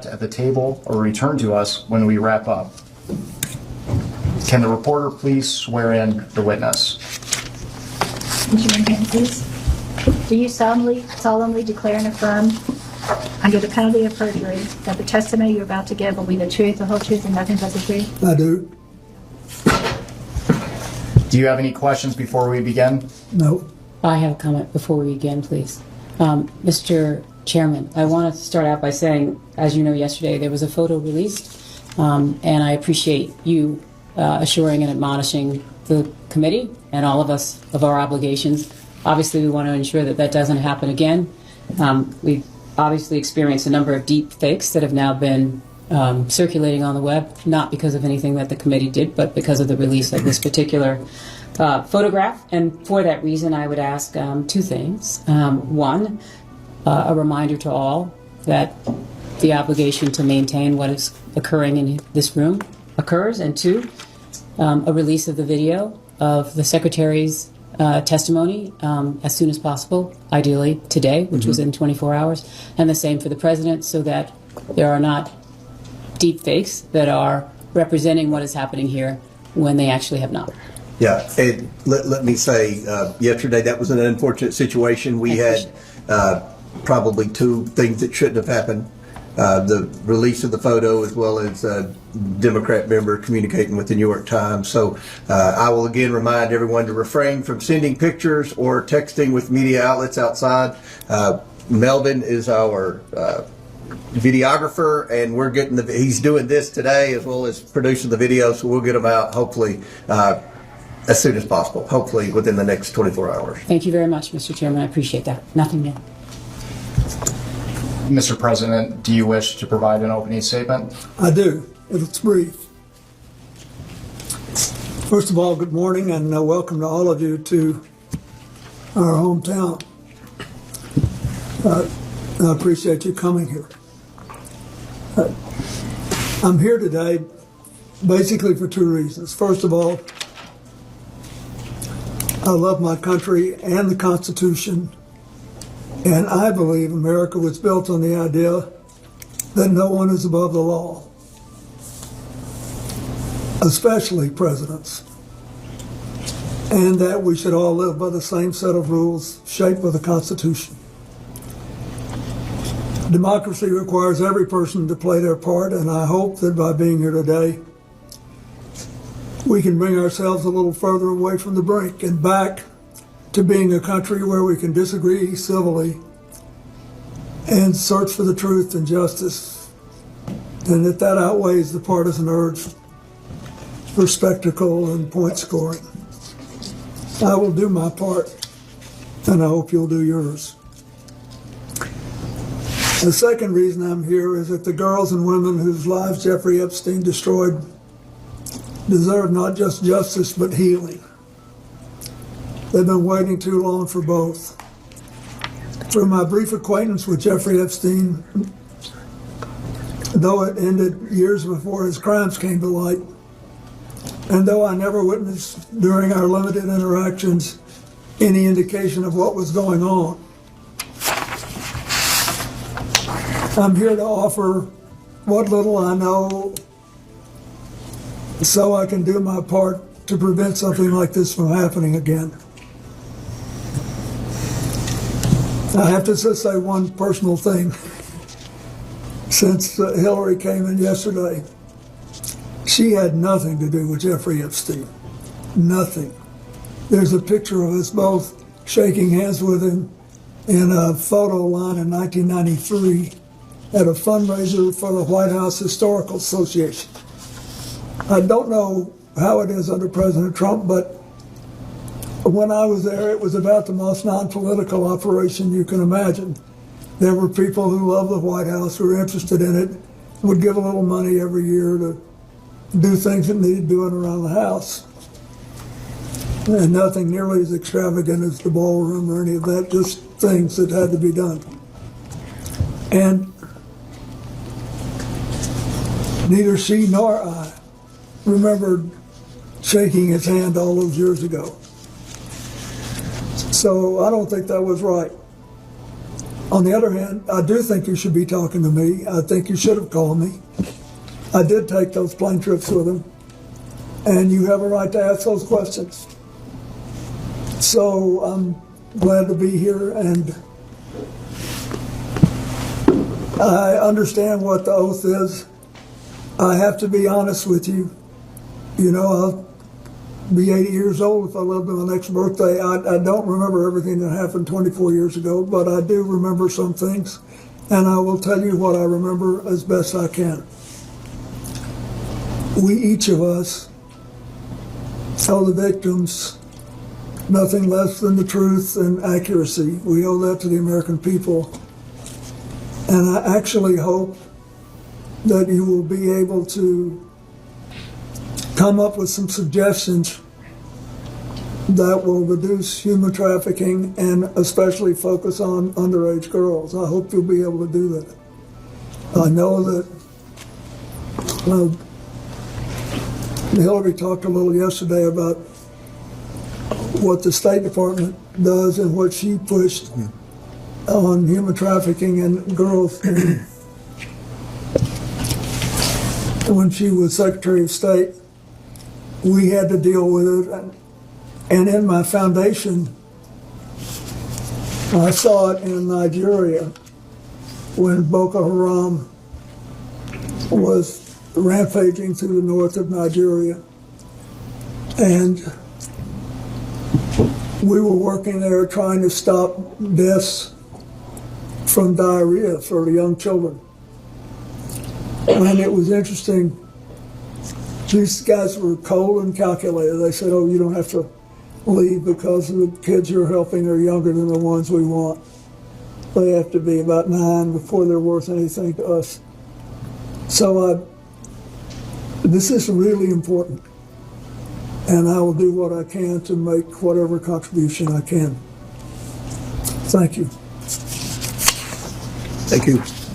at the table or return to us when we wrap up. Can the reporter please swear in the witness? Raise your right hand, please. Do you solemnly declare and affirm, under the penalty of perjury, that the testimony you're about to give will be the truth, the whole truth, and nothing but the truth? I do. Do you have any questions before we begin? No. I have a comment before we begin, please. Mr. Chairman, I want to start out by saying, as you know, yesterday there was a photo released, and I appreciate you assuring and admonishing the committee and all of us of our obligations. Obviously, we want to ensure that that doesn't happen again. We've obviously experienced a number of deep fakes that have now been circulating on the web, not because of anything that the committee did, but because of the release of this particular photograph. And for that reason, I would ask two things. One, a reminder to all that the obligation to maintain what is occurring in this room occurs. And two, a release of the video of the Secretary's testimony as soon as possible, ideally today, which was in 24 hours, and the same for the President, so that there are not deep fakes that are representing what is happening here when they actually have not. Yeah, and let me say, yesterday that was an unfortunate situation. We had probably two things that shouldn't have happened. The release of the photo, as well as a Democrat member communicating with the New York Times. So I will again remind everyone to refrain from sending pictures or texting with media outlets outside. Melvin is our videographer, and we're getting he's doing this today as well as producing the video, so we'll get them out hopefully as soon as possible, hopefully within the next 24 hours. Thank you very much, Mr. Chairman. I appreciate that. Nothing more. Mr. President, do you wish to provide an opening statement? I do. It's brief. First of all, good morning and welcome to all of you to our hometown. I appreciate you coming here. I'm here today basically for two reasons. First of all, I love my country and the Constitution, and I believe America was built on the idea that no one is above the law, especially presidents, and that we should all live by the same set of rules shaped by the Constitution. Democracy requires every person to play their part, and I hope that by being here today, we can bring ourselves a little further away from the brink and back to being a country where we can disagree civilly and search for the truth and justice, and that outweighs the partisan urge for spectacle and point scoring. I will do my part, and I hope you'll do yours. The second reason I'm here is that the girls and women whose lives Jeffrey Epstein destroyed deserve not just justice, but healing. They've been waiting too long for both. Through my brief acquaintance with Jeffrey Epstein, though it ended years before his crimes came to light, and though I never witnessed during our limited interactions any indication of what was going on, I'm here to offer what little I know so I can do my part to prevent something like this from happening again. I have to just say one personal thing. Since Hillary came in yesterday, she had nothing to do with Jeffrey Epstein. Nothing. There's a picture of us both shaking hands with him in a photo line in 1993 at a fundraiser for the White House Historical Association. I don't know how it is under President Trump, but when I was there, it was about the most non-political operation you can imagine. There were people who loved the White House, who were interested in it, would give a little money every year to do things that needed doing around the house. And nothing nearly as extravagant as the ballroom or any of that, just things that had to be done. And neither she nor I remembered shaking his hand all those years ago. So I don't think that was right. On the other hand, I do think you should be talking to me. I think you should have called me. I did take those plane trips with him, and you have a right to ask those questions. So I'm glad to be here, and I understand what the oath is. I have to be honest with you. You know, I'll be 80 years old if I live to my next birthday. I don't remember everything that happened 24 years ago, but I do remember some things, and I will tell you what I remember as best I can. We, each of us, owe the victims nothing less than the truth and accuracy. We owe that to the American people. And I actually hope that you will be able to come up with some suggestions that will reduce human trafficking and especially focus on underage girls. I hope you'll be able to do that. I know that Hillary talked a little yesterday about what the State Department does and what she pushed on human trafficking and girls when she was Secretary of State. We had to deal with it, and in my foundation, I saw it in Nigeria when Boko Haram was rampaging through the north of Nigeria, and we were working there trying to stop deaths from diarrhea for young children. And it was interesting. These guys were cold and calculated. They said, oh, you don't have to leave because the kids you're helping are younger than the ones we want. They have to be about 9 before they're worth anything to us. So this is really important. And I will do what I can to make whatever contribution I can. Thank you. Thank you.